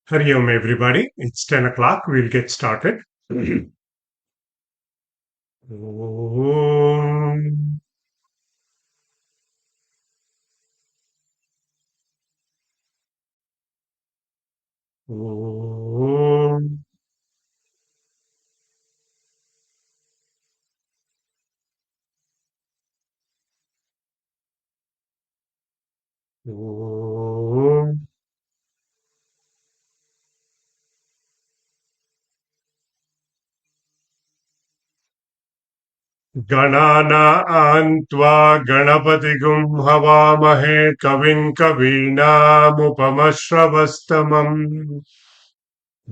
Hari Om, everybody. It's 10 o'clock. We'll get started. Om. Om. Om. Ganana Ganapati Havamahe Kavin Kavinamupamashravastamam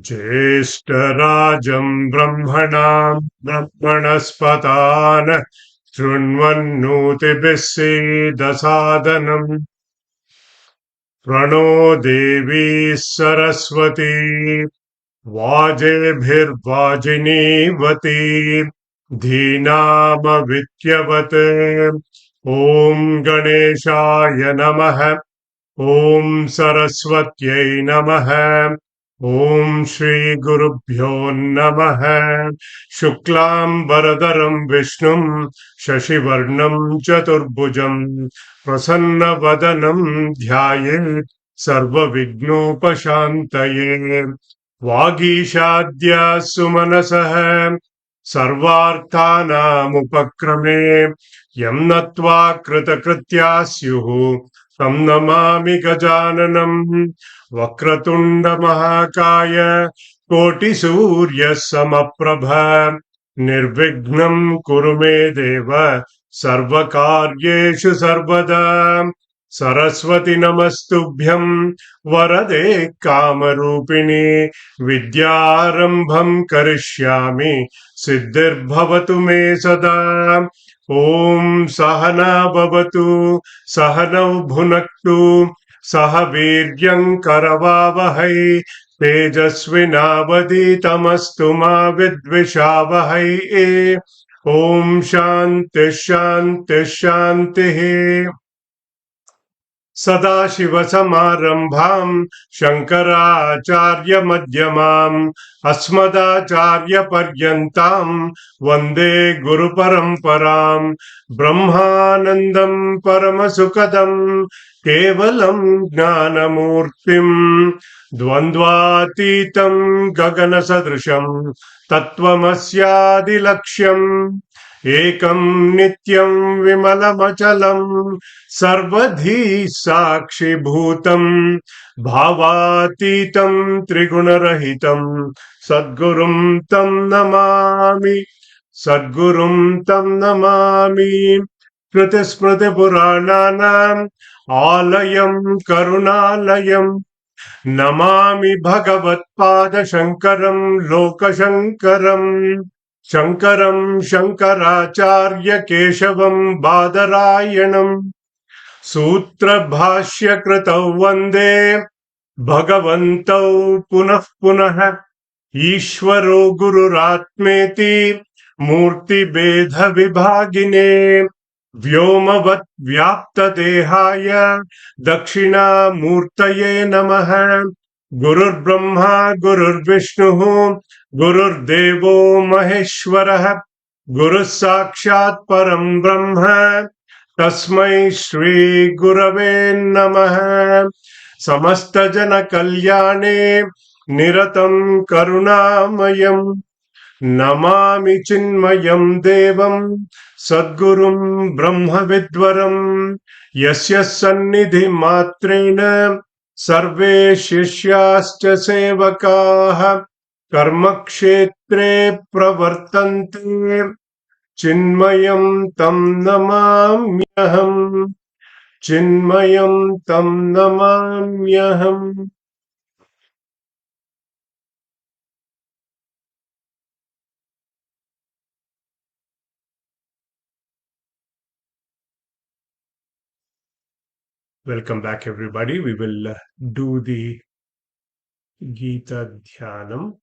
Jeshtarajam Brahmanaspatan Shrunvannutibhisi dasadanam Prano Devi Saraswati Vajebhirvajinivati Dhīnāmavityavate Om Ganeshaya Namaha Om Saraswatyai Namaha Om Shri Gurubhyo Namaha Shuklam Varadaram Vishnum Shashivarnam Chaturbhujam Prasanna Vadanam Dhyayet Sarva Vignopashantaye Vāgīśādhya sumanasah sarvārthānāmupakrame yam natvā kritakritya syuh tam namāmi gajānanam vakratunda mahākāya koti surya samaprabha nirvignam kuru me deva sarvakaryeshu sarvada Saraswati namastubhyam varade kamarupini vidyārambham karishyami siddhirbhavatu me sada Om sahana bhavatu sahanau bhunaktu saha viryam karavavahai tejasvinavaditamastu ma vidvishavahai Om shanti shanti shanti Sadashivasamarambham Śaṅkara madhyamam Asmadacharya paryantam Vande Guru Paramparam Brahmanandam Paramasukadam Kevalam Jnanamurtim Dvandvatitam Gaganasadrisham Tattvamasyadilaksham Ekam nityam vimalamachalam sarvadhi sakshi bhutam bhavatitam trigunarahitam sadgurum tam namami Smriti purananam alayam karunalayam Namami Bhagavad Shankaram Lokashankaram Shankaram Shankaracharya Keshavam Badarayanam Sutra Bhāṣya Kritau Vande Bhagavantau Punah Punah Ishvaro Gururatmeti Murti Bedha Vibhagine Vyomavat Vyapta Dehaya Dakshina Murtaye Namaha Gurur Brahma Gurur Vishnu Gurur Devo Maheshwarah Guru Sakshat Param Brahma Tasmai Shri Gurave Namaha Samasta Jana Kalyane Niratam Karunamayam Namami Chinmayam Devam Sadgurum Brahma Vidvaram Yasya Sannidhi Matrena Sarve Shishyascha Sevakaha Karmakshetre Pravartante Chinmayam Tam Namamyaham Chinmayam Tam Namamyaham. Welcome back, everybody. We will do the Gita Dhyanam.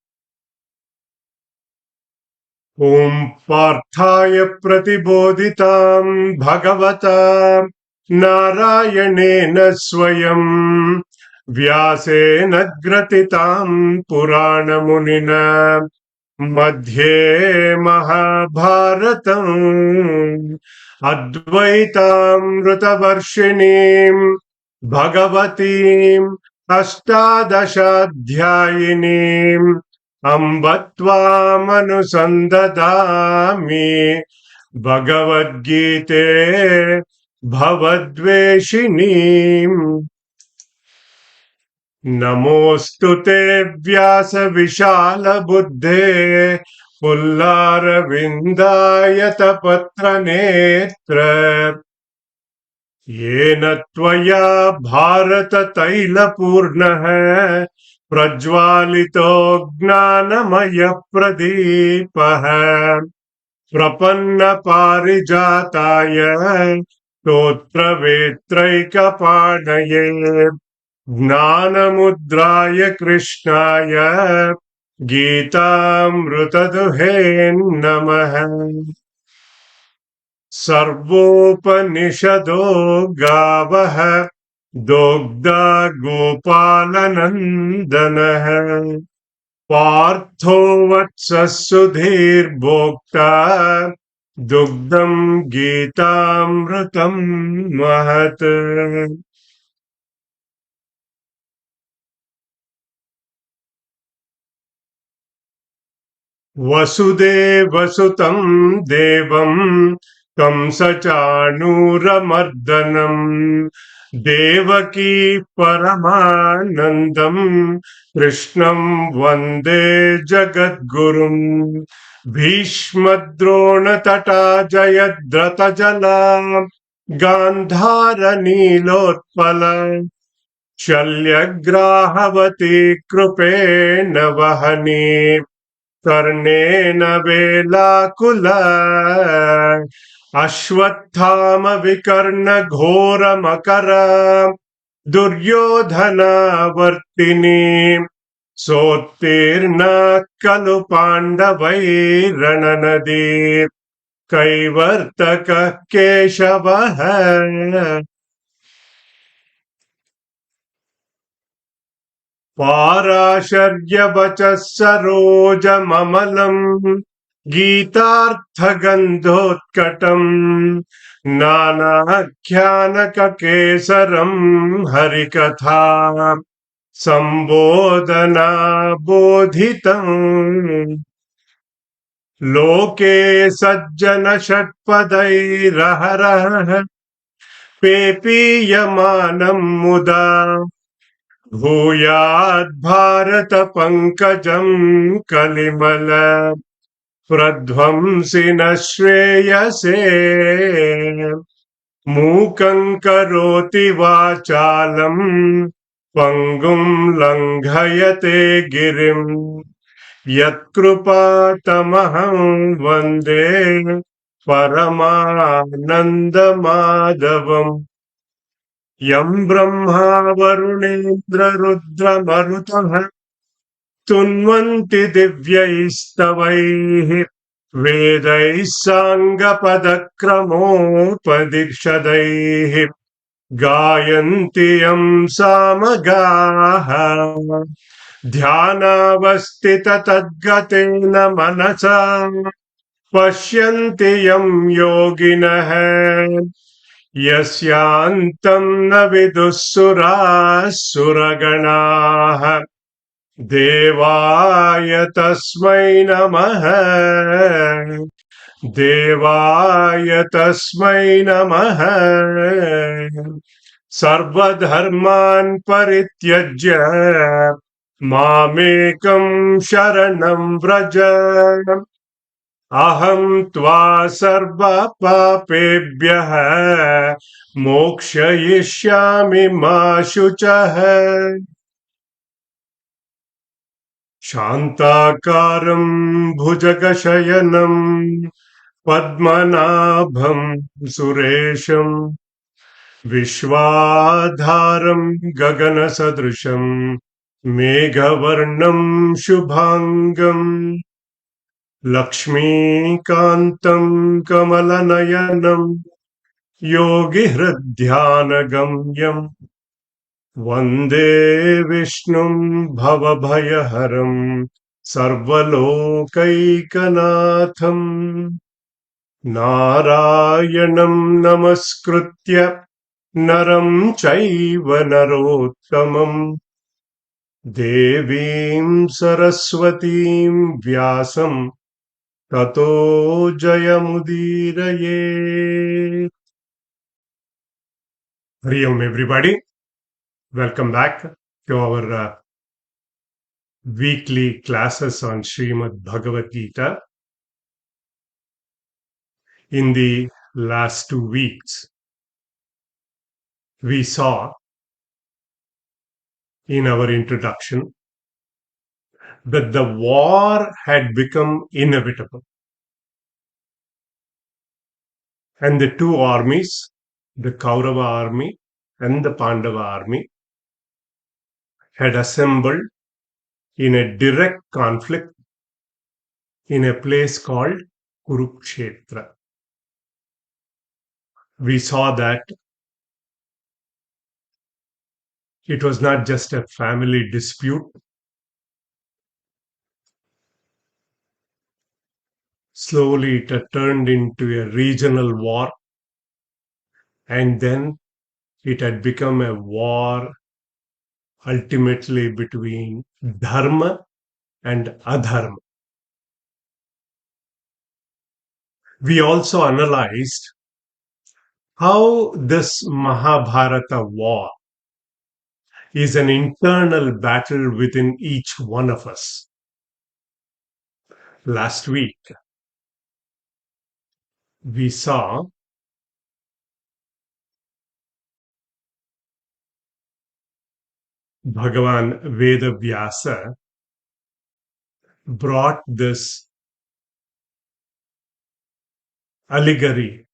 Om Parthaya Pratibodhitam Bhagavata Narayane Swayam व्यासेन ग्रथिताम् पुराणमुनिना मध्ये महाभारतम् अद्वैतामृतवर्षिणीम् भगवतीम् अष्टादशाध्यायिनीम् अम्ब त्वामनुसन्दधामि भगवद्गीते भवद्वेषिणीम्। नमोऽस्तु ते व्यासविशालबुद्धे पुल्लारविन्दायतपत्रनेत्र येन त्वया भारततैलपूर्णः प्रज्वालितो ज्ञानमयप्रदीपः प्रपन्नपारिजाताय स्तोत्रवेत्रैकपाणये ज्ञानमुद्राय कृष्णाय गीतामृतदुहे नमः। सर्वोपनिषदो गावः दोग्धा गोपालनन्दनः पार्थो वत्सः सुधीर्भोक्ता दुग्धं गीतामृतं महत्। वसुदेवसुतं देवं कंसचाणूरमर्दनम् देवकी परमानन्दं कृष्णं वन्दे जगद्गुरुम् भीष्मद्रोणतटा जयद्रथजला गान्धारनीलोत्पल शल्यग्राहवती कृपेण वहनी कर्णेन वेलाकुला अश्वत्थामविकर्णघोरमकरा दुर्योधनावर्तिनी सोत्तीर्णा खलु पाण्डवैरणनदी कैवर्तकः केशवः पाराशर्यवचः सरोजममलम् गीतार्थगन्धोत्कटम् नानाख्यानककेसरम् हरिकथा सम्बोधना बोधितम् लोके सज्जन षट्पदैरहरः पेपीयमानम् मुदा भूयाद् भारत पंकजम् कलिमल प्रध्वंसि न श्रेयसे मूकं करोति वाचालम् पंगुं लंघयते गिरिम् यत्कृपातमहं वन्दे परमानन्दमाधवम् यं ब्रह्मा वरुणेन्द्र रुद्रमरुतः स्तुन्वन्ति दिव्यैस्तवैः वेदैः साङ्गपदक्रमोपदिक्षदैः गायन्ति यं सामगाः ध्यानावस्थिततद्गतेन मनसा पश्यन्ति यं योगिनः यस्यान्तं न विदुःसुराः सुरगणाः देवाय तस्मै नमः देवाय तस्मै नमः सर्वधर्मान् परित्यज्य मामेकं शरणं व्रज अहं त्वा सर्वपापेभ्यः मोक्षयिष्यामि मा शुचः। शान्ताकारं भुजगशयनं पद्मनाभं सुरेशं विश्वाधारं गगनसदृशं मेघवर्णं शुभांगं लक्ष्मीकान्तं कमलनयनं योगिहृद्ध्यानगम्यं Vande Vishnum Bhavabhayaharam Sarvalokaikanaatham Narayanam Namaskritya Naram Chaiva Narottamam Devim Saraswatim Vyasam Tato Jayamudiraye. Hari Om, everybody. Welcome back to our weekly classes on SRIMAD BHAGAVAD GITA. In the last 2 weeks, we saw in our introduction that the war had become inevitable. And the two armies, the Kaurava army and the Pandava army, had assembled in a direct conflict in a place called Kurukshetra. We saw that it was not just a family dispute. Slowly it had turned into a regional war, and then it had become a war ultimately between Dharma and Adharma. We also analyzed how this Mahabharata war is an internal battle within each one of us. Last week, we saw Bhagavan Vedavyasa brought this allegory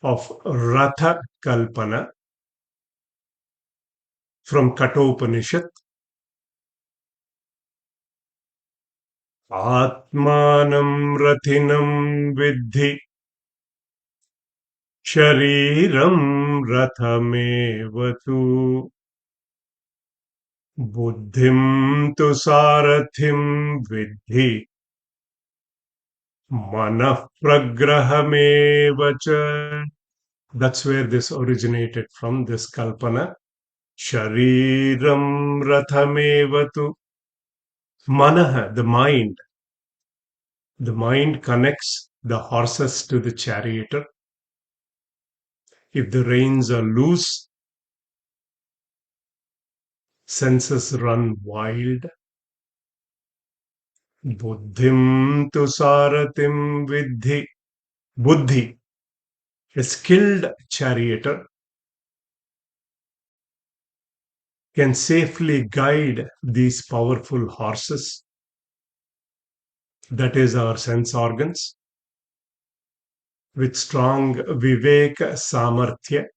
of Ratha Kalpana from Kathopanishad. Atmanam Rathinam Vidhi Shariram Rathamevatu Buddhim tu Sarathim Vidhi Manah Pragrahamevacha. That's where this originated from, this Kalpana. Shariram Rathamevatu. Manah, the mind. The mind connects the horses to the charioteer. If the reins are loose, senses run wild. Buddhim tu saratim vidhi. Buddhi, a skilled charioteer, can safely guide these powerful horses. That is our sense organs. With strong viveka samarthya.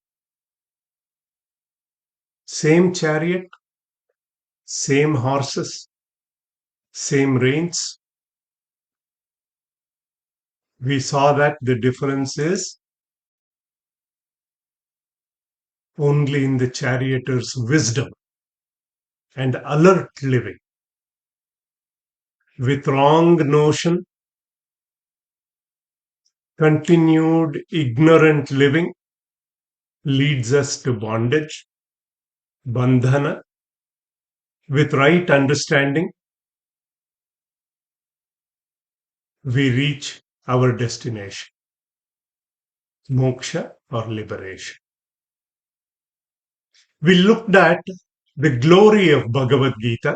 Same chariot, same horses, same reins. We saw that the difference is only in the charioteer's wisdom and alert living. With wrong notion, continued ignorant living leads us to bondage, bandhana. With right understanding, we reach our destination, moksha or liberation. We looked at the glory of Bhagavad Gita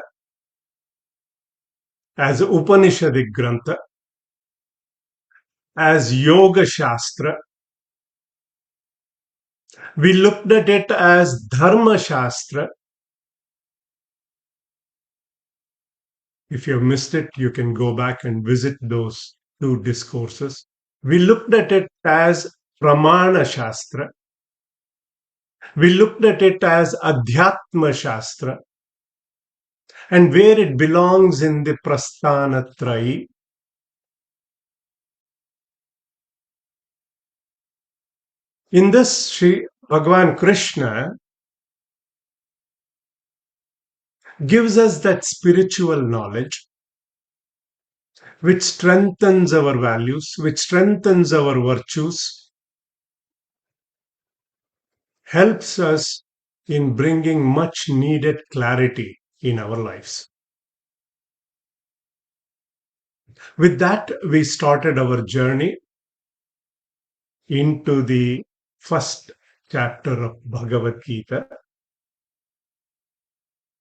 as Upanishadic Grantha, as Yoga Shastra. We looked at it as Dharma Shastra. If you have missed it, you can go back and visit those two discourses. We looked at it as Pramana Shastra. We looked at it as Adhyatma Shastra, and where it belongs in the Prasthanatrayi. In this, Sri Bhagavan Krishna gives us that spiritual knowledge which strengthens our values, which strengthens our virtues, helps us in bringing much needed clarity in our lives. With that, we started our journey into the first chapter of Bhagavad Gita.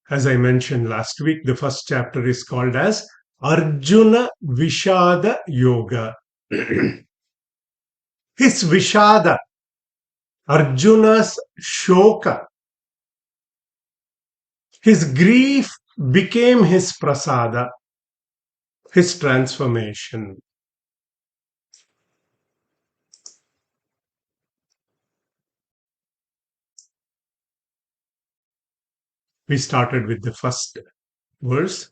As I mentioned last week, the first chapter is called as Arjuna Vishada Yoga. His Vishada, Arjuna's Shoka, his grief became his prasada, his transformation. We started with the first verse.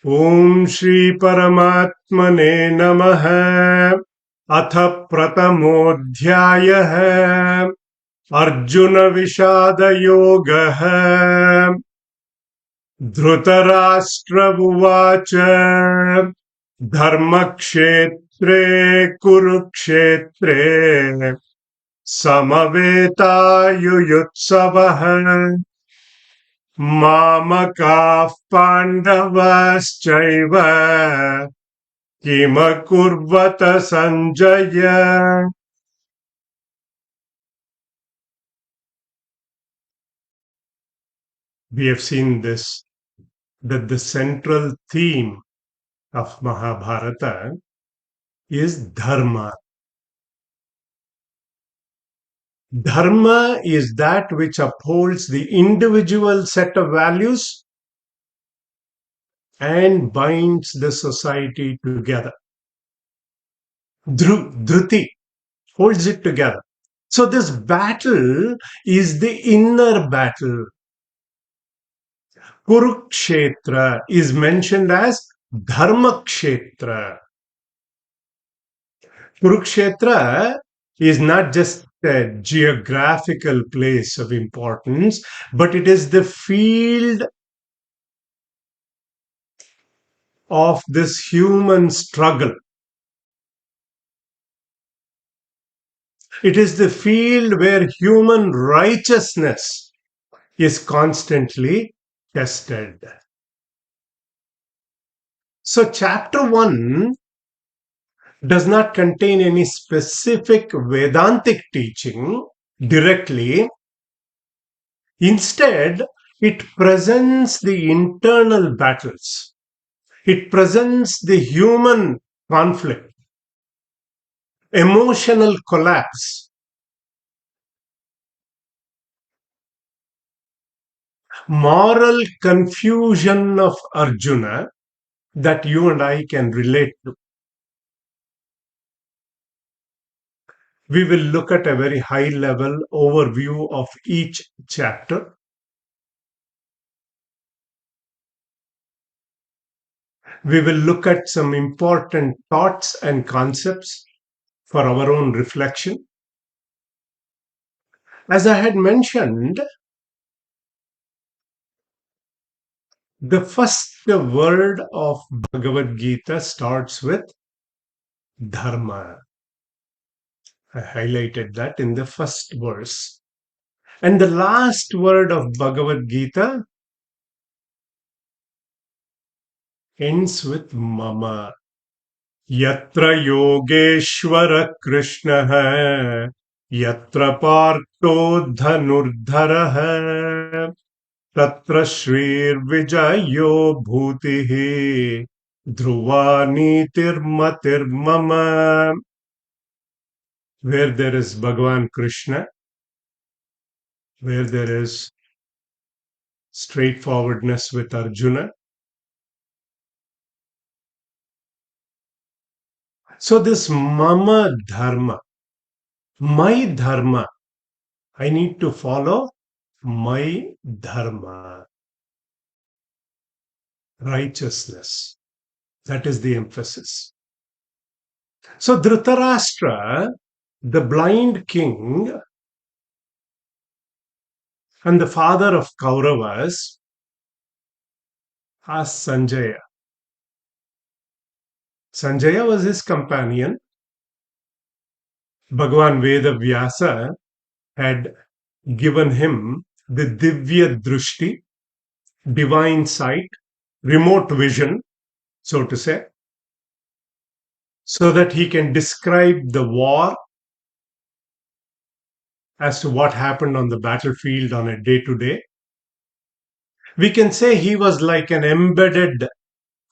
Om Shri Paramatmane Namaha Atha Pratamodhyayah Arjuna Vishada Yoga Dhrutarashtra Uvacha Dharmakshetre Kurukshetre Samaveta Yuyutsavah Mamakaः Pandavaschaiva Kimakurvata Sanjaya. We have seen this, that the central theme of Mahabharata is Dharma. Dharma is that which upholds the individual set of values and binds the society together. Dhruti holds it together. So this battle is the inner battle. Kurukshetra is mentioned as Dharmakshetra. Kurukshetra is not just a geographical place of importance, but it is the field of this human struggle. It is the field where human righteousness is constantly tested. So, chapter 1 does not contain any specific Vedantic teaching directly. Instead, it presents the internal battles. It presents the human conflict, emotional collapse, moral confusion of Arjuna that you and I can relate to. We will look at a very high level overview of each chapter. We will look at some important thoughts and concepts for our own reflection. As I had mentioned, the first word of Bhagavad Gita starts with Dharma. I highlighted that in the first verse. And the last word of Bhagavad Gita ends with Mama. Yatra Yogeshwara Krishna Yatra Partho Dhanurdhara Tatra Shrir Vijayo Bhutihi Dhruva Nitirmatir Mama. Where there is Bhagavan Krishna, where there is straightforwardness with Arjuna. So this Mama Dharma, my Dharma, I need to follow my Dharma. Righteousness. That is the emphasis. So Dhritarashtra, the blind king and the father of Kauravas, asked Sanjaya. Sanjaya was his companion. Bhagavan Veda Vyasa had given him the Divya Drushti, divine sight, remote vision, so to say, so that he can describe the war as to what happened on the battlefield on a day to day. We can say he was like an embedded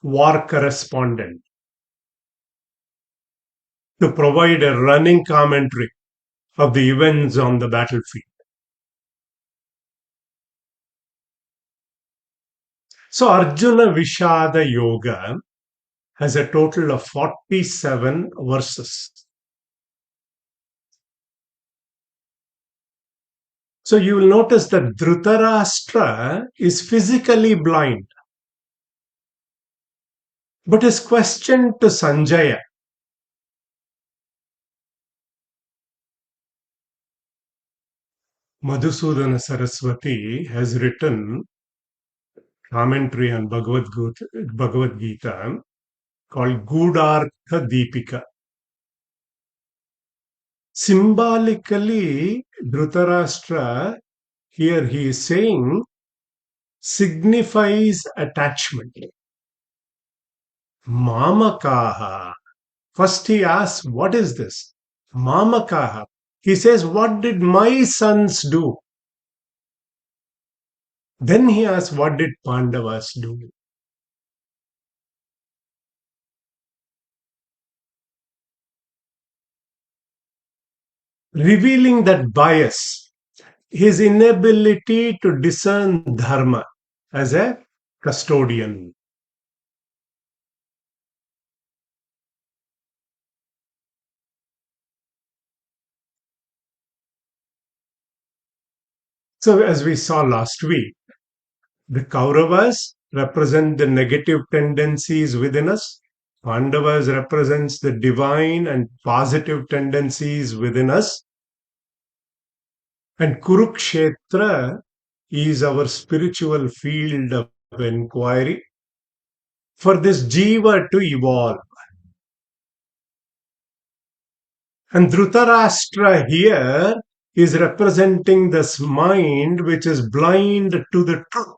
war correspondent to provide a running commentary of the events on the battlefield. So Arjuna Vishada Yoga has a total of 47 verses. So you will notice that Dhritarashtra is physically blind. But his question to Sanjaya, Madhusudana Saraswati has written commentary on Bhagavad Gita called Gudartha Deepika. Symbolically, Dhritarashtra, here he is saying, signifies attachment. Mamakaha. First he asks, what is this? Mamakaha. He says, what did my sons do? Then he asks, what did Pandavas do? Revealing that bias, his inability to discern Dharma as a custodian. So, as we saw last week, the Kauravas represent the negative tendencies within us. Pandavas represents the divine and positive tendencies within us. And Kurukshetra is our spiritual field of inquiry for this jiva to evolve. And Dhritarashtra here is representing this mind which is blind to the truth.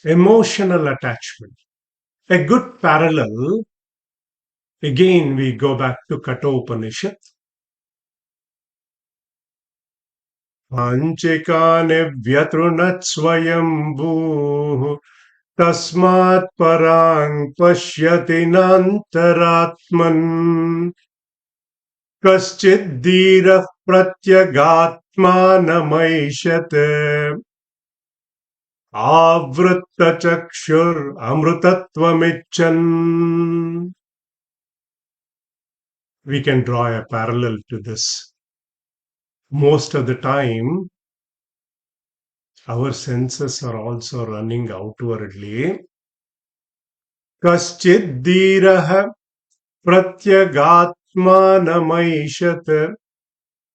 Emotional attachment. A good parallel, again we go back to Kathopanishad. Panchikane vyatrunat swayambhu tasmat parang pashyati nantaratman kaschid dhira pratyagatmanamaishyate Avritta chakshur amrutattvamichan. We can draw a parallel to this. Most of the time, our senses are also running outwardly. Kaschid dhiraha pratyagatmanamaishat.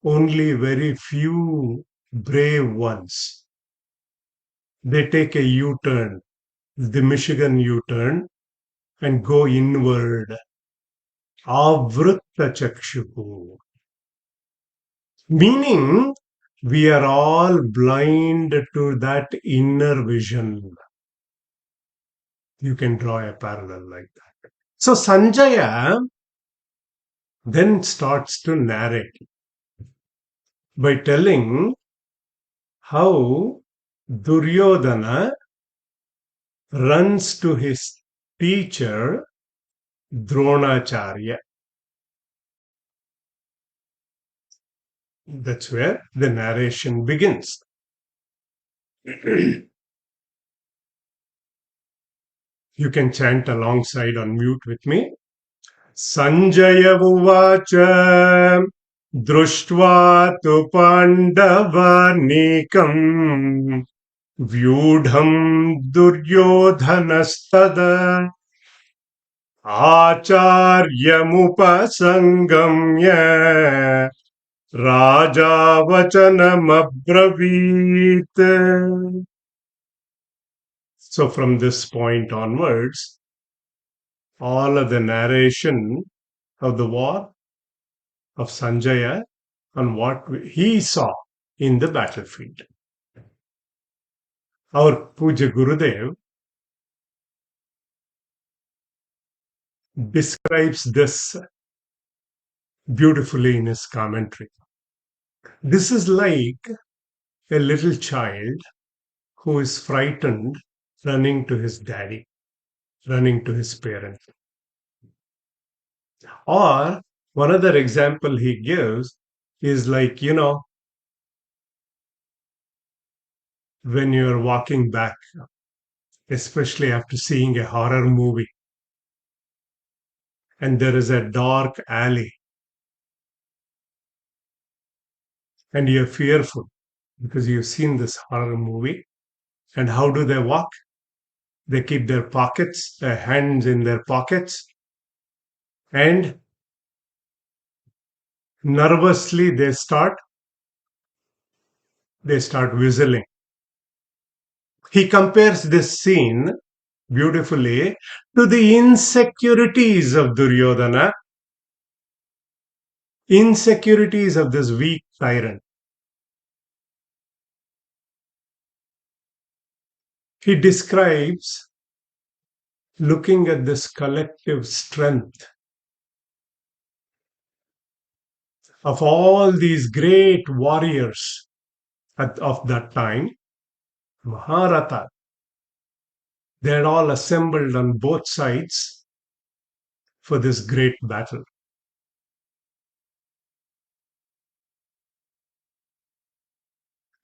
Only very few brave ones. They take a U-turn, the Michigan U-turn, and go inward. Avritta chakshuhu. Meaning, we are all blind to that inner vision. You can draw a parallel like that. So Sanjaya then starts to narrate by telling how Duryodhana runs to his teacher Dronacharya. That's where the narration begins. You can chant alongside on mute with me. Sanjaya uvacha društva tu pandavanikam vyudham duryodhanastada acharyamupasangamya Raja Vachanamabravit. So from this point onwards, all of the narration of the war of Sanjaya and what he saw in the battlefield. Our Puja Gurudev describes this beautifully in his commentary. This is like a little child who is frightened running to his daddy, running to his parents. Or one other example he gives is like, when you're walking back, especially after seeing a horror movie, and there is a dark alley, and you're fearful because you've seen this horror movie. And how do they walk? They keep their hands in their pockets, and nervously they start whistling. He compares this scene beautifully to the insecurities of Duryodhana, insecurities of this weak tyrant. He describes looking at this collective strength of all these great warriors of that time, Maharata. They had all assembled on both sides for this great battle.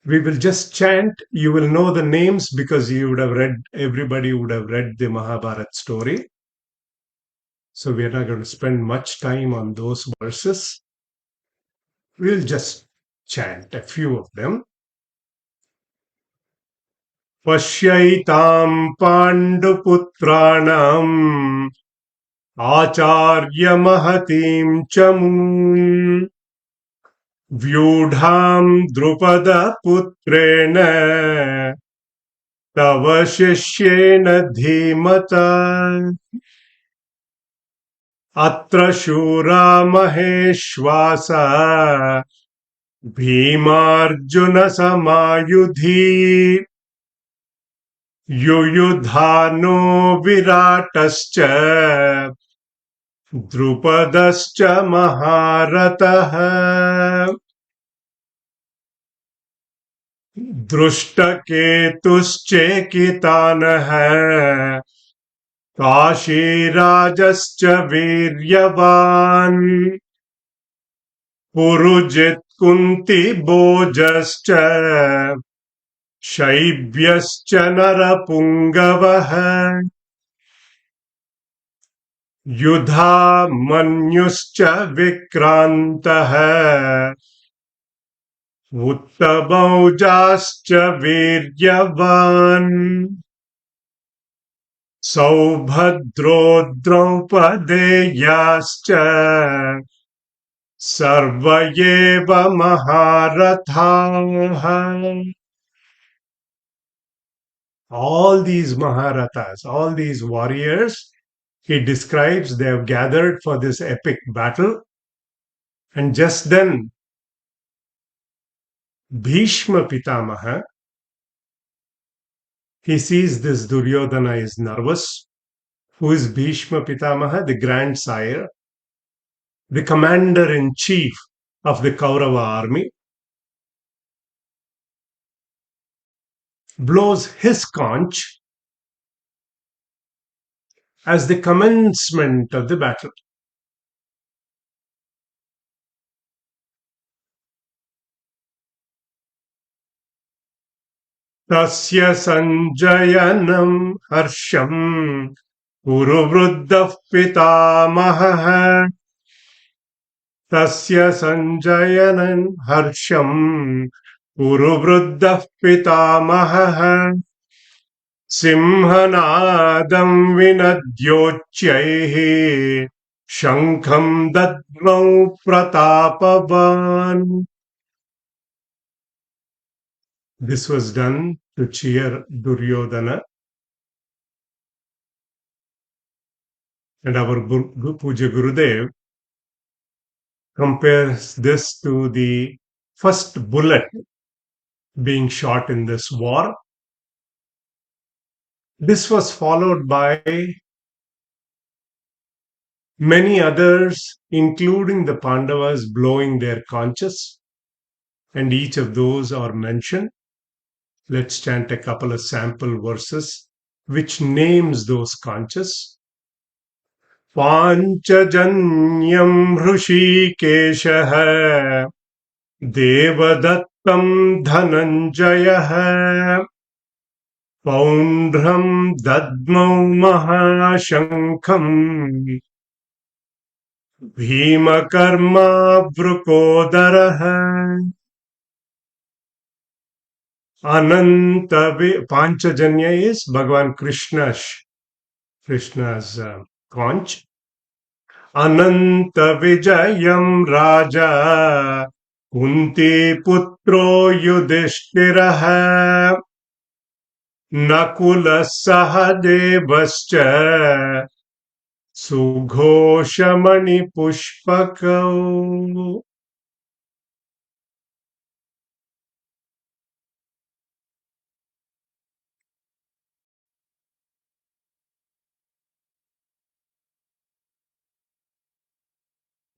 We will just chant. You will know the names because everybody would have read the Mahabharata story. So we are not going to spend much time on those verses. We'll just chant a few of them. Pashyaitam Panduputranam Āchārya Mahatim Chamum Vyudham Drupada Putrena Tava Shishyena Dhimata Atra Shura Maheshwasa Bhimarjuna Samayudhi Yuyudhano Viratascha Drupadascha Maharataha Drushtaketuschekitanaha Kashirajascha Viryavan Purujit Kunti Bojascha Shaibhyascha Narapungavaha Yudha Manyuscha Vikrantaha Uttabhaujascha Viryavan Saubhadro Draupadeyascha Sarvayeva Maharathaha. All these Maharathas, all these warriors, he describes they have gathered for this epic battle. And just then, Bhishma Pitamaha, he sees this Duryodhana is nervous. Who is Bhishma Pitamaha? The grandsire, the commander-in-chief of the Kaurava army, blows his conch as the commencement of the battle. Tasya Sanjayanam Harsham Uruvruddha Pitamaha Tasya Sanjayanam Harsham Uruvruddha Pitamaha Simhanadam Vinadyochyahi Śaṅkam dadmau pratapavan. This was done to cheer Duryodhana. And our Puja Gurudev compares this to the first bullet being shot in this war. This was followed by many others, including the Pandavas, blowing their conches, and each of those are mentioned. Let's chant a couple of sample verses which names those conches. Panchajanyam Hrishikeshaha Devadattam Dhananjayah Paundram Dadmau Mahashankham Bhimakarma Vrukodaraha Panchajanya is Bhagavan Krishna's conch. Ananta Vijayam Raja Kunti Putro Yudhishthiraha Nakula Sahadevascha Sughoshamani Pushpakau.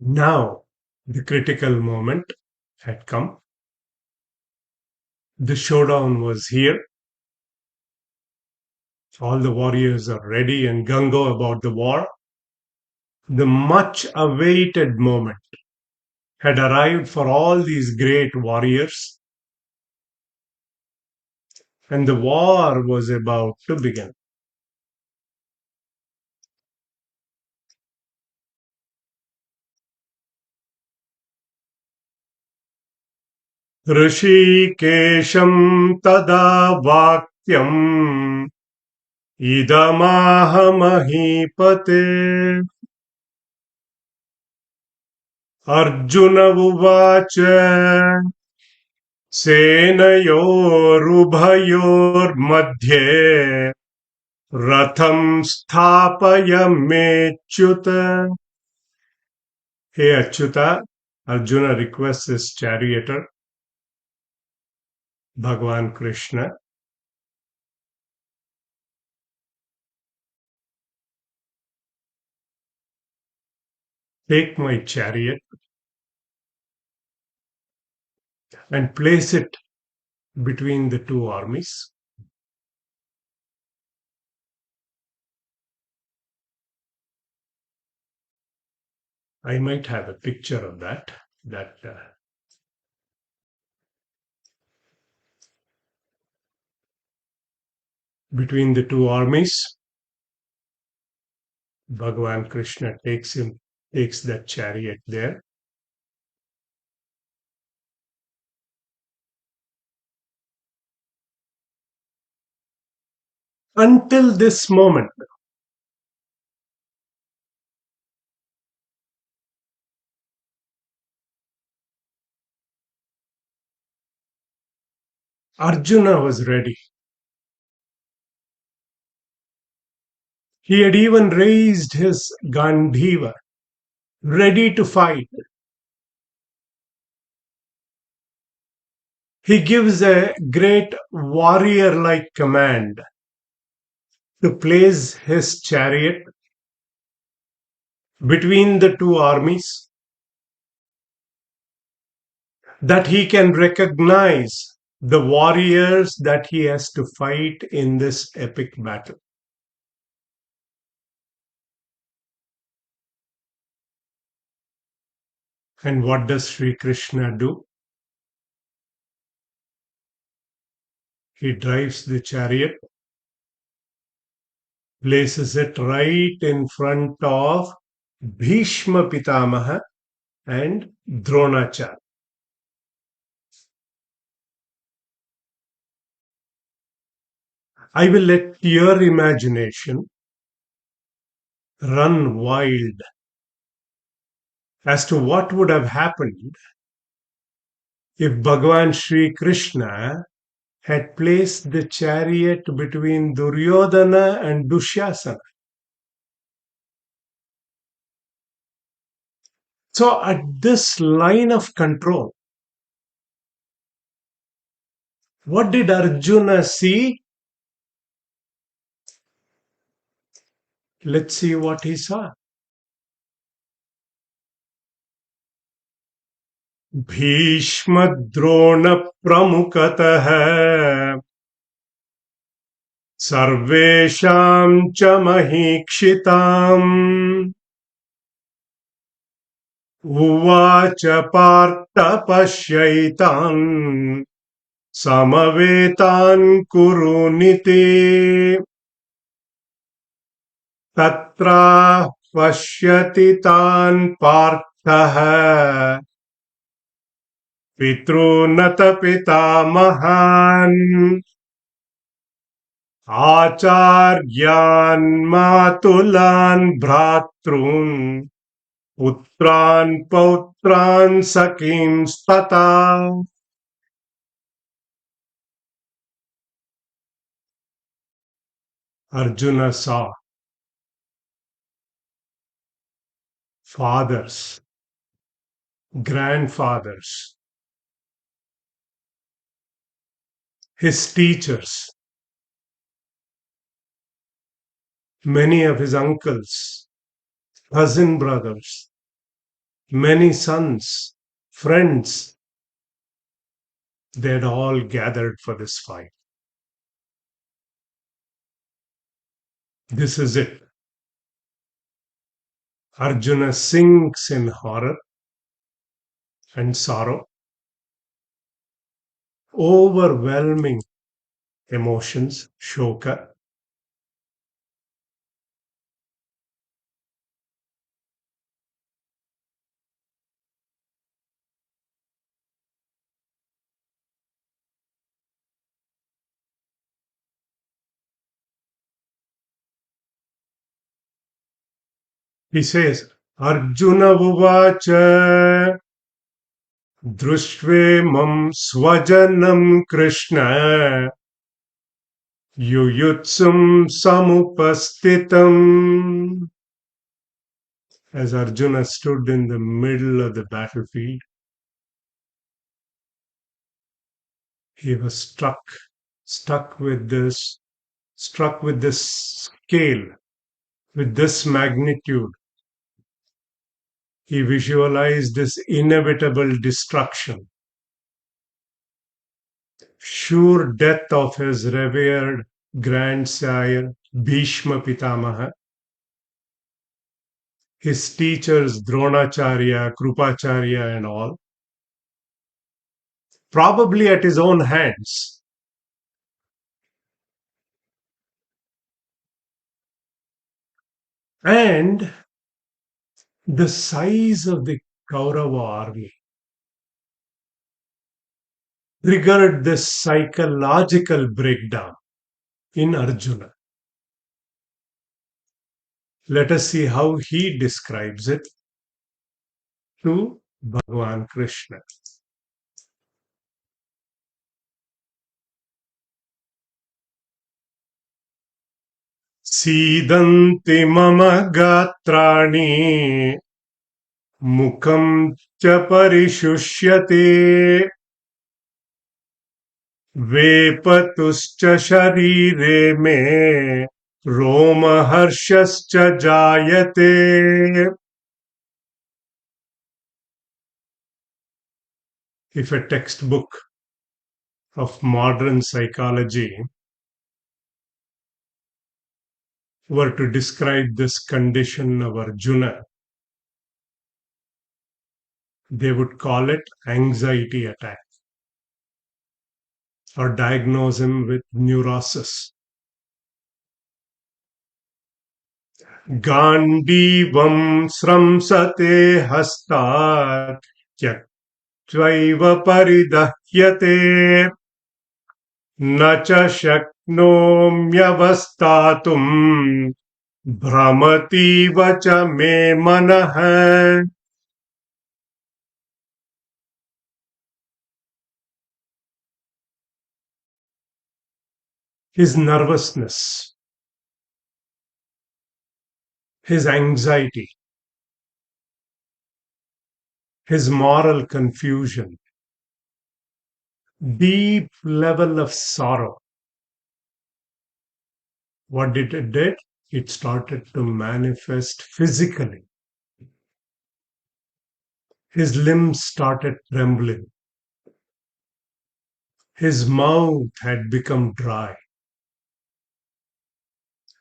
Now, the critical moment had come. The showdown was here. All the warriors are ready and gung-ho about the war. The much awaited moment had arrived for all these great warriors, and the war was about to begin. Rishikesham tada vakyam idamahamahi Arjuna uvacha senayorubayor madhye ratham sthapaya mechyuta. Hey Achyuta, Arjuna requests his charioteer, Bhagavan Krishna, take my chariot and place it between the two armies. I might have a picture of that. Between the two armies, Bhagavan Krishna takes that chariot there. Until this moment, Arjuna was ready. He had even raised his Gandhiva, ready to fight. He gives a great warrior-like command to place his chariot between the two armies, that he can recognize the warriors that he has to fight in this epic battle. And what does Sri Krishna do? He drives the chariot, places it right in front of Bhishma Pitamaha and Dronacharya. I will let your imagination run wild as to what would have happened if Bhagavan Sri Krishna had placed the chariot between Duryodhana and Dushyasana. So at this line of control, what did Arjuna see? Let's see what he saw. भीष्मद्रोण प्रमुखतः सर्वेषां च महीक्षिताम् उवाच पार्थ पश्यैतान् समवेतान् कुरुनिति तत्र पश्यति तान् पार्थः पितॄनत पितामहान् आचार्यान् मातुलान् भ्रातॄन् पुत्रान् पौत्रान् सखींस्तथा. Arjuna saw fathers, grandfathers, his teachers, many of his uncles, cousin brothers, many sons, friends, they had all gathered for this fight. This is it. Arjuna sinks in horror and sorrow, overwhelming emotions, shoka. He says, Arjuna uvacha drishtve swajanam Krishna yuyutsum samupastitam. As Arjuna stood in the middle of the battlefield, he was struck with this scale, with this magnitude. He visualized this inevitable destruction, sure death of his revered grandsire Bhishma Pitamaha, his teachers Dronacharya, Krupacharya and all, probably at his own hands. And the size of the Kaurava army triggered this psychological breakdown in Arjuna. Let us see how he describes it to Bhagavan Krishna. Sidanti mama gatrani mukham cha parishushyate vepatuscha sharire me romaharshascha jayate. If a textbook of modern psychology were to describe this condition of Arjuna, they would call it anxiety attack or diagnose him with neurosis. Gandivam sramsate hastat tyaktva paridahyate na cha shaknomyavastatum bhramati vacha me manah. his nervousness, his anxiety, his moral confusion, deep level of sorrow. What did it do? It started to manifest physically. His limbs started trembling. His mouth had become dry.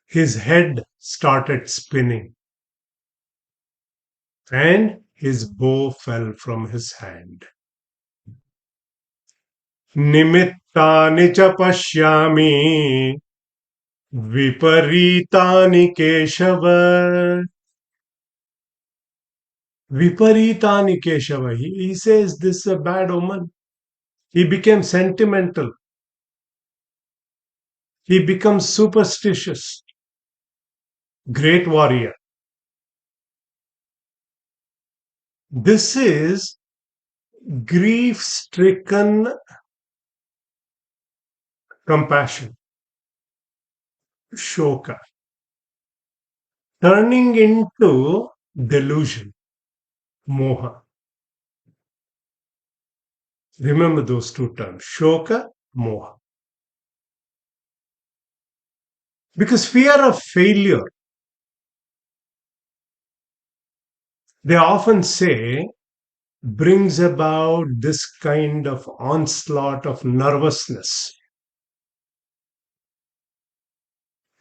His head started spinning. And his bow fell from his hand. Nimittani cha pashyami viparitani keshava. Viparitani keshava. He says this is a bad omen. He became sentimental. He becomes superstitious. Great warrior. This is grief-stricken compassion. Shoka. Turning into delusion. Moha. Remember those two terms. Shoka, moha. Because fear of failure, they often say, brings about this kind of onslaught of nervousness.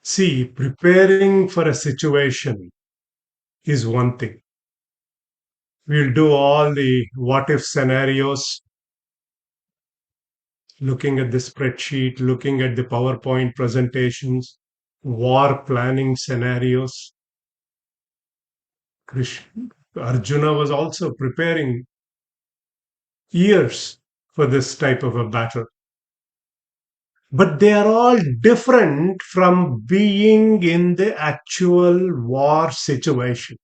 See, preparing for a situation is one thing. We'll do all the what if scenarios, looking at the spreadsheet, looking at the PowerPoint presentations, war planning scenarios. Arjuna was also preparing years for this type of a battle. But they are all different from being in the actual war situation.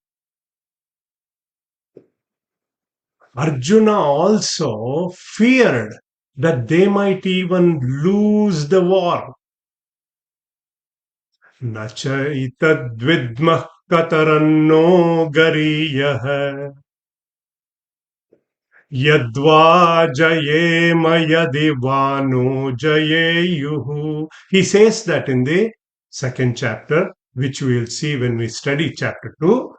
Arjuna also feared that they might even lose the war. Nacha itadvidmah kataranno gariyah yadva jayema yadivano jayeyuhu. He says that in the second chapter, which we will see when we study chapter 2.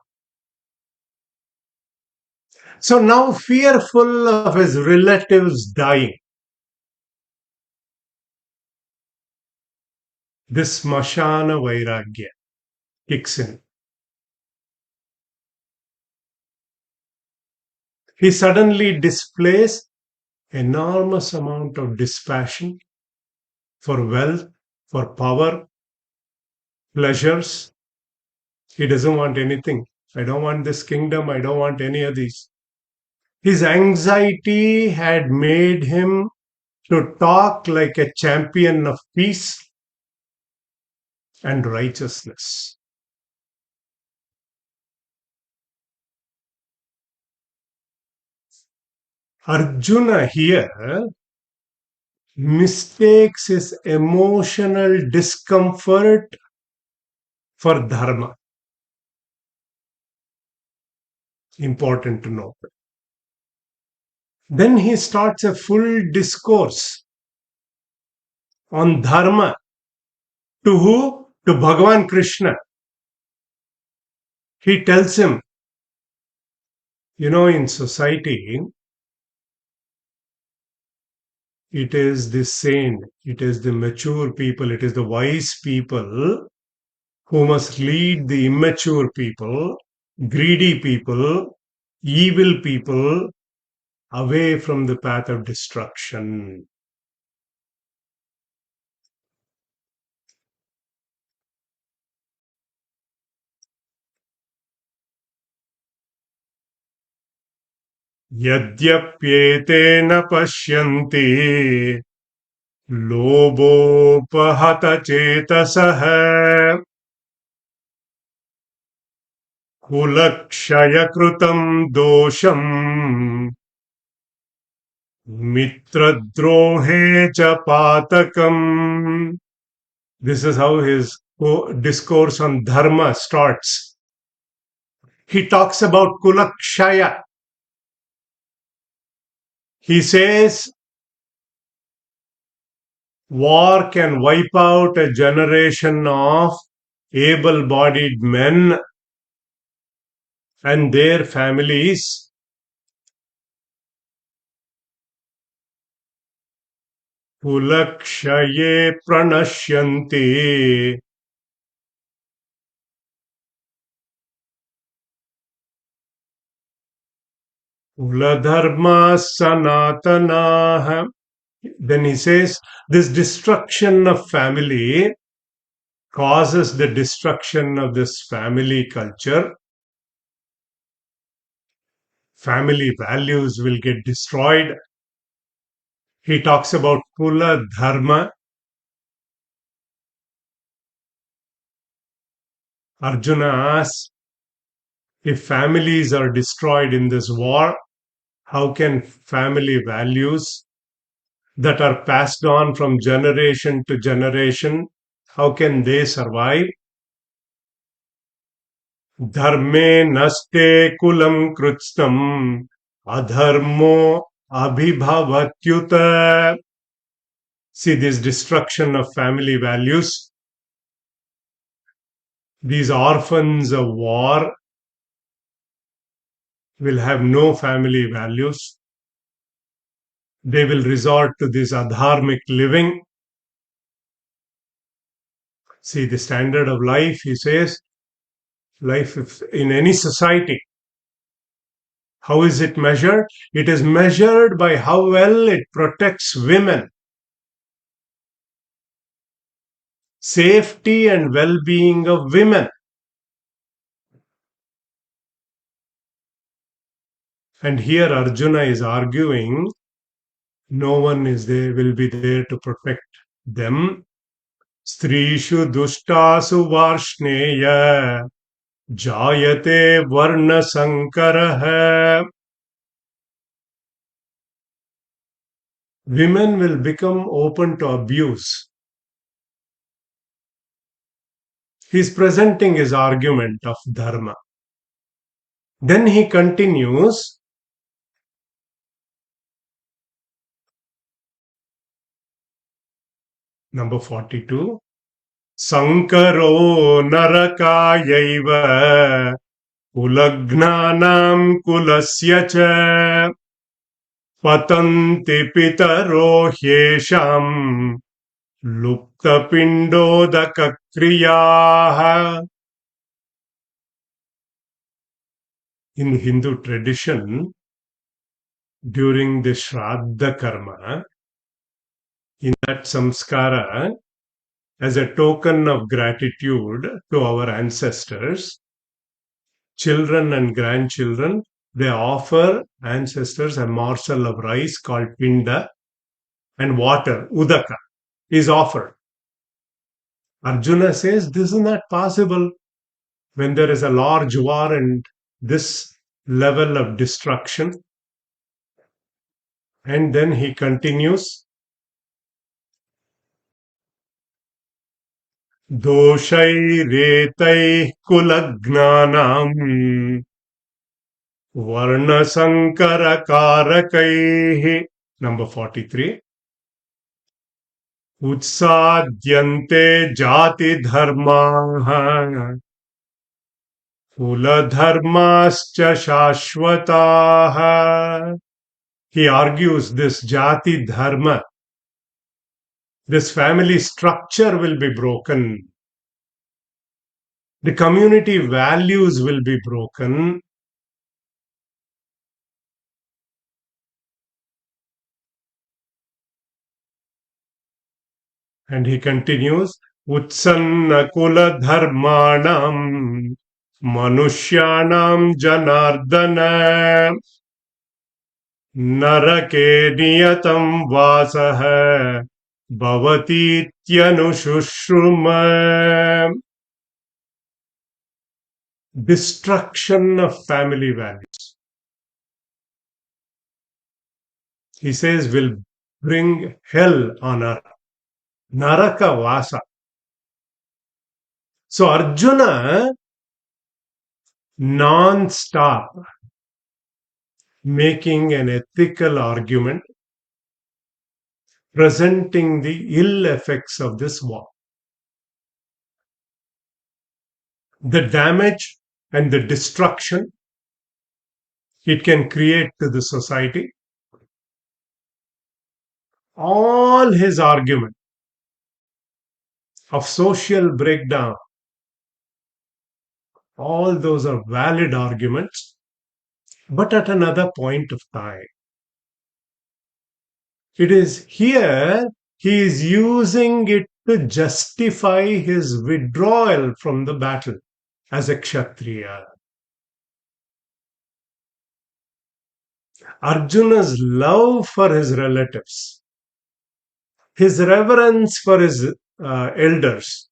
So now fearful of his relatives dying, this smashana vairagya kicks in. He suddenly displays enormous amount of dispassion for wealth, for power, pleasures. He doesn't want anything. I don't want this kingdom. I don't want any of these. His anxiety had made him to talk like a champion of peace and righteousness. Arjuna here mistakes his emotional discomfort for dharma. Important to note. Then he starts a full discourse on dharma. To who? To Bhagavan Krishna. He tells him, in society, it is the sane, it is the mature people, it is the wise people who must lead the immature people, greedy people, evil people away from the path of destruction. Yadyapyete na pashyanti lobopahata chetasah kulakshayakrutam dosham mitradrohe cha patakam. This is how his discourse on Dharma starts. He talks about Kulakshaya. He says, war can wipe out a generation of able-bodied men and their families. Kulakshaye pranashyanti. Kuladharma sanatanaha. Then he says, this destruction of family causes the destruction of this family culture. Family values will get destroyed. He talks about Kula Dharma. Arjuna asks, if families are destroyed in this war, how can family values that are passed on from generation to generation, how can they survive? Dharme naste kulam krutstam adharmo abhibhavatyuta. See, this destruction of family values, these orphans of war will have no family values. They will resort to this adharmic living. See, the standard of life, he says, life in any society, how is it measured? It is measured by how well it protects women. Safety and well-being of women. And here Arjuna is arguing, no one is there, will be there to protect them. Strishu dushtasu varshneya jayate varna sankaraha. Women will become open to abuse. He's presenting his argument of Dharma. Then he continues, number 42. Śaṅkaro narakayaiva kulagnanam kulasya cha patanti pitaro hyesham lupta pindodaka kriyaha. In Hindu tradition, during the Shraddha karma, in that samskara, as a token of gratitude to our ancestors, children and grandchildren, they offer ancestors a morsel of rice called pinda, and water, udaka, is offered. Arjuna says this is not possible when there is a large war and this level of destruction. And then he continues, doshairetai kulagnanam varna sankara karakaihi. Number 43. Utsadyante jati dharmaha kula dharmascha shashvataha. He argues this jati dharma, this family structure will be broken. The community values will be broken. And he continues, Utsanna kula dharmanam manushyanam janardana narake niyatam vasaha bhavatityanu. Destruction of family values. He says will bring hell on earth. Naraka vasa. So Arjuna non-stop making an ethical argument, presenting the ill effects of this war, the damage and the destruction it can create to the society. All his argument of social breakdown, all those are valid arguments, but at another point of time. It is here he is using it to justify his withdrawal from the battle as a Kshatriya. Arjuna's love for his relatives, his reverence for his elders,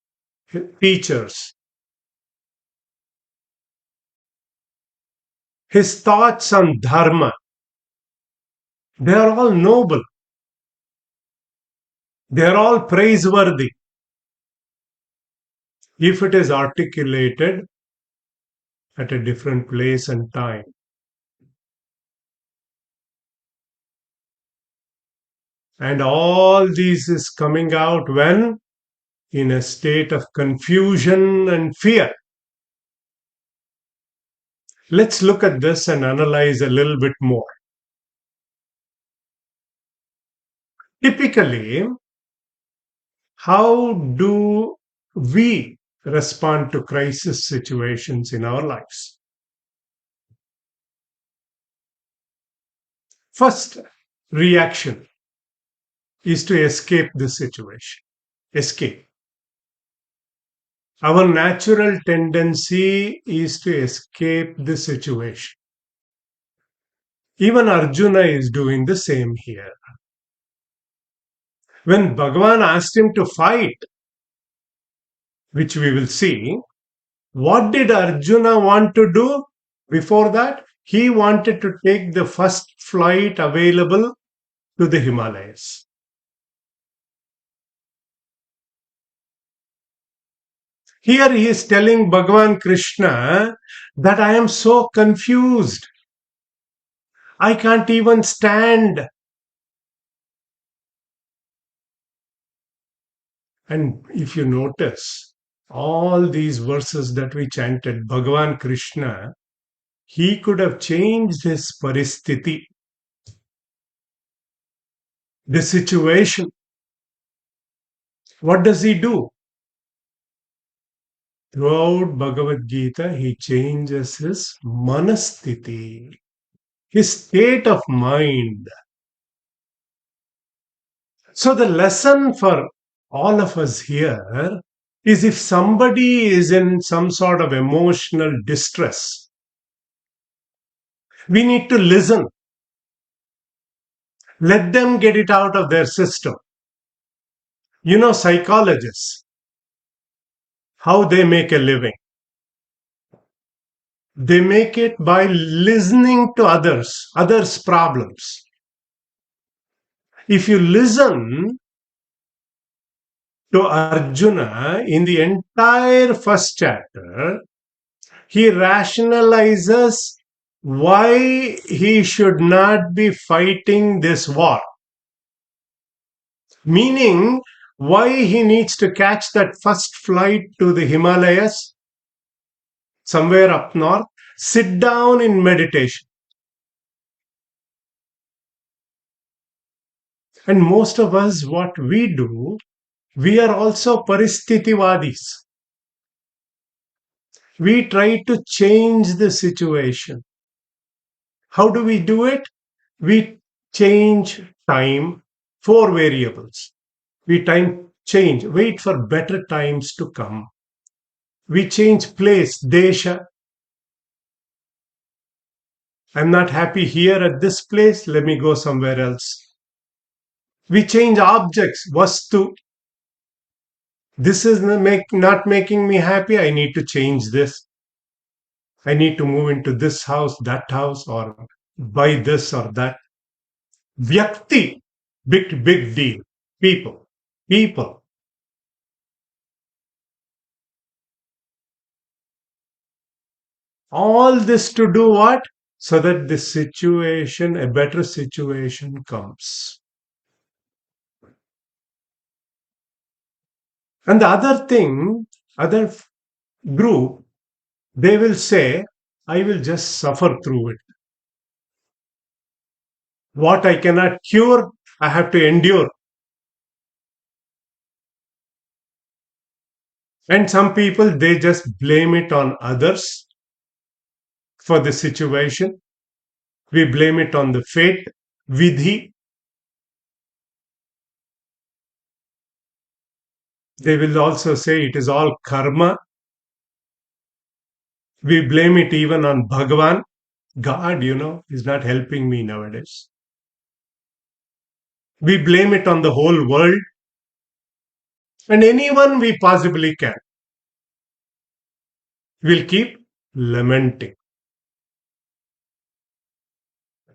his teachers, his thoughts on Dharma, they are all noble. They are all praiseworthy if it is articulated at a different place and time. And all this is coming out when? In a state of confusion and fear. Let's look at this and analyze a little bit more. Typically, how do we respond to crisis situations in our lives? First reaction is to escape the situation. Escape. Our natural tendency is to escape the situation. Even Arjuna is doing the same here. When Bhagavan asked him to fight, which we will see, what did Arjuna want to do before that? He wanted to take the first flight available to the Himalayas. Here he is telling Bhagavan Krishna that I am so confused. I can't even stand. And if you notice, all these verses that we chanted, Bhagavan Krishna, he could have changed his paristhiti, the situation. What does he do? Throughout Bhagavad Gita, he changes his manasthiti, his state of mind. So the lesson for all of us here is if somebody is in some sort of emotional distress, we need to listen. Let them get it out of their system. You know, psychologists, how they make a living. They make it by listening to others' problems. If you listen to Arjuna in the entire first chapter, he rationalizes why he should not be fighting this war. Meaning, why he needs to catch that first flight to the Himalayas, somewhere up north, sit down in meditation. And most of us, what we do, we are also paristhitiwadis. We try to change the situation. How do we do it? We change time, 4 variables. We wait for better times to come. We change place, desha. I'm not happy here at this place, let me go somewhere else. We change objects, vastu. This is not making me happy, I need to change this. I need to move into this house, that house, or buy this or that. Vyakti, big deal. People. All this to do what? So that this situation, a better situation comes. And the other group, they will say, I will just suffer through it. What I cannot cure, I have to endure. And some people, they just blame it on others for the situation. We blame it on the fate, vidhi. They will also say it is all karma. We blame it even on Bhagavan. God, is not helping me nowadays. We blame it on the whole world and anyone we possibly can. We'll keep lamenting.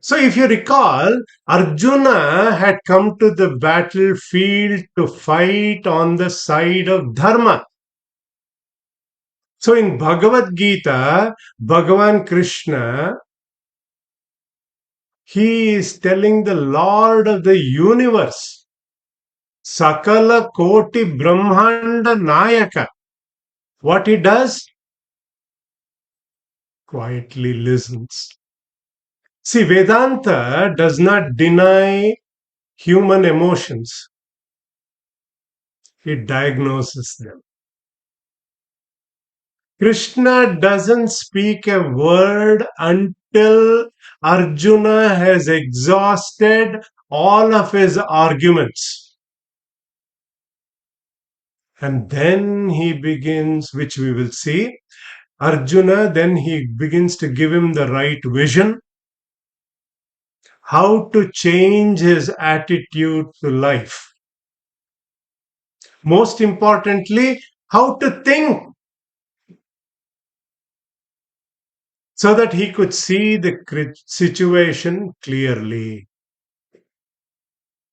So if you recall, Arjuna had come to the battlefield to fight on the side of Dharma. So in Bhagavad Gita, Bhagavan Krishna, he is telling the Lord of the universe, Sakala Koti Brahmanda Nayaka. What he does? Quietly listens. See, Vedanta does not deny human emotions. It diagnoses them. Krishna doesn't speak a word until Arjuna has exhausted all of his arguments. And then he begins, which we will see, Arjuna, then he begins to give him the right vision, how to change his attitude to life. Most importantly, how to think so that he could see the situation clearly.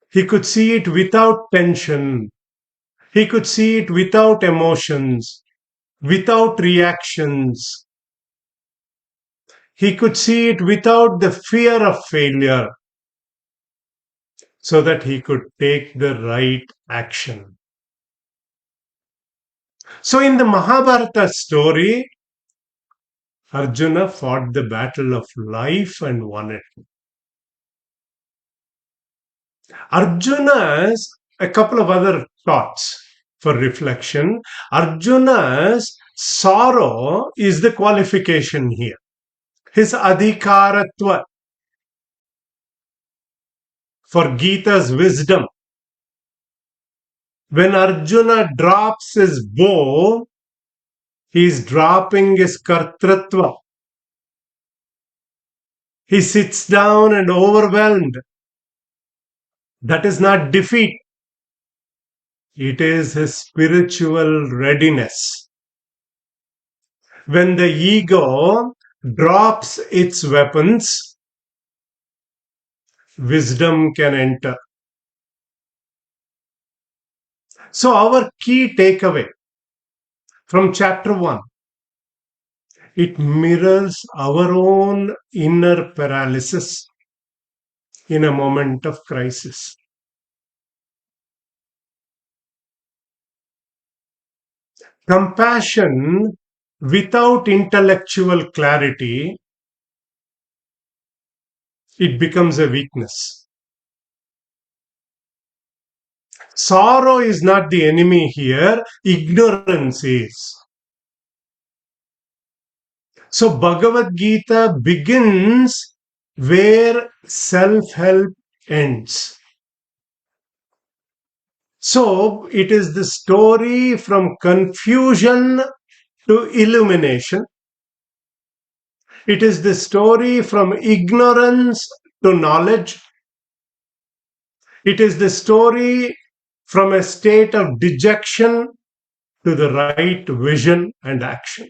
He could see it without tension. He could see it without emotions, without reactions. He could see it without the fear of failure, so that he could take the right action. So in the Mahabharata story, Arjuna fought the battle of life and won it. Arjuna's, a couple of other thoughts for reflection. Arjuna's sorrow is the qualification here. His adhikaratva for Gita's wisdom. When Arjuna drops his bow, he is dropping his kartritva. He sits down and overwhelmed. That is not defeat. It is his spiritual readiness. When the ego drops its weapons, wisdom can enter. So our key takeaway from chapter 1, it mirrors our own inner paralysis in a moment of crisis. Compassion without intellectual clarity, it becomes a weakness. Sorrow is not the enemy here, ignorance is. So Bhagavad Gita begins where self-help ends. So it is the story from confusion to illumination. It is the story from ignorance to knowledge. It is the story from a state of dejection to the right vision and action.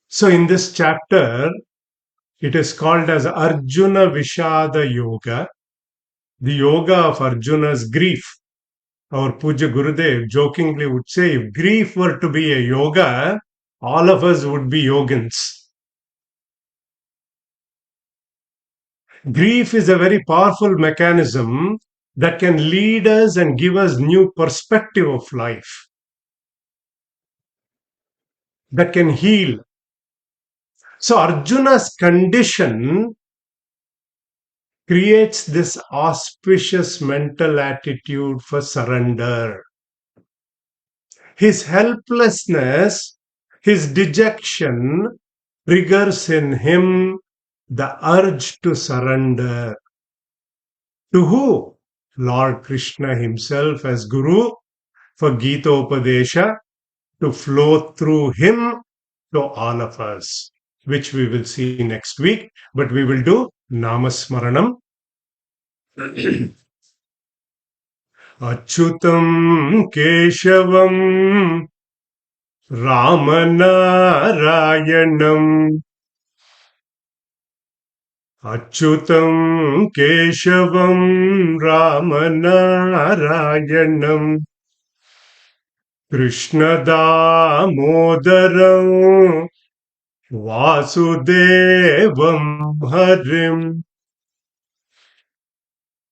So in this chapter, it is called as Arjuna Vishada Yoga, the yoga of Arjuna's grief, our Puja Gurudev jokingly would say, if grief were to be a yoga, all of us would be yogins. Grief is a very powerful mechanism that can lead us and give us new perspective of life, that can heal. So Arjuna's condition creates this auspicious mental attitude for surrender. His helplessness, his dejection triggers in him the urge to surrender. To who? Lord Krishna himself as Guru for Gita Upadesha to flow through him to all of us, which we will see next week. But we will do Namasmaranam. Achyutam Keshavam Ramanarayanam. Achyutam Keshavam Ramanarayanam. Krishna Damodaram Vasudevam Harim.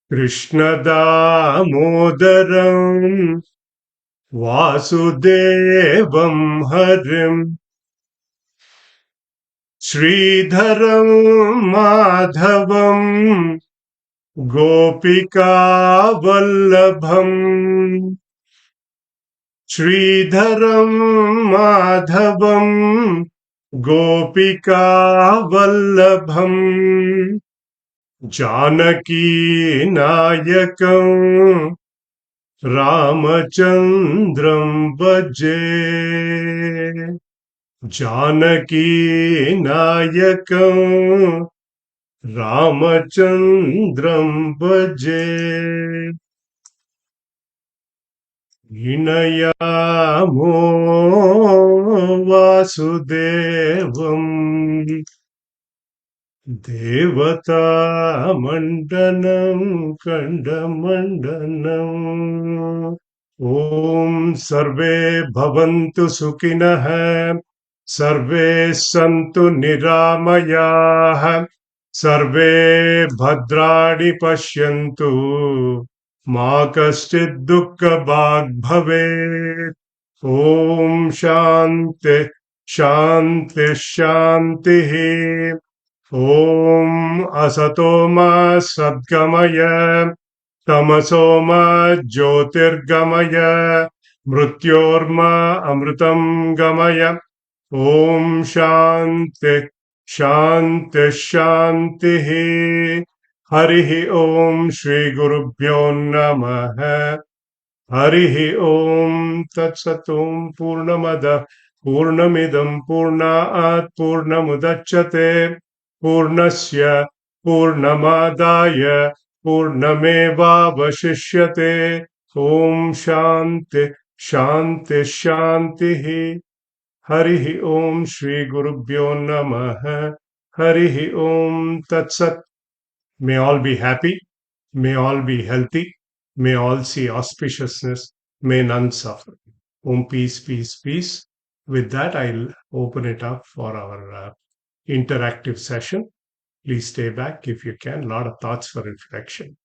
Krishna Damodaram Vasudevam Harim. Sridharam Madhavam Gopika Vallabham. Sridharam Madhavam Gopika Vallabham. Janaki Nayakam Ramachandram Bhaje. Janaki Nayakam Ramachandram Bhaje. Vinayamo Vasudevam Devata Mandanam Kandamandanam. Om Sarve Bhavantu Sukhinah Sarve Santu Niramayah Sarve Bhadrani Pashyantu Ma Kaschid Dukkha Bhag Bhavet. Om Shanti Shanti Shanti. Om Asatoma Sadgamaya Tamasoma Jyotirgamaya Mrityorma Amritam Gamaya. Om Shanti Shanti Shanti. Harihi Om Shri Gurubhyo Namaha. Harihi Om Tat Satum Purnamada Purnamidam Purnaat Purnamudachyate Purnasya Purnamadaya Purnameva Vashishyate. Om Shanti Shanti Shanti. Harihi Om Shri Gurubhyo Namaha. Harihi Om Tat Sat. May all be happy. May all be healthy. May all see auspiciousness. May none suffer. Om peace, peace, peace. With that, I'll open it up for our interactive session. Please stay back if you can. A lot of thoughts for reflection.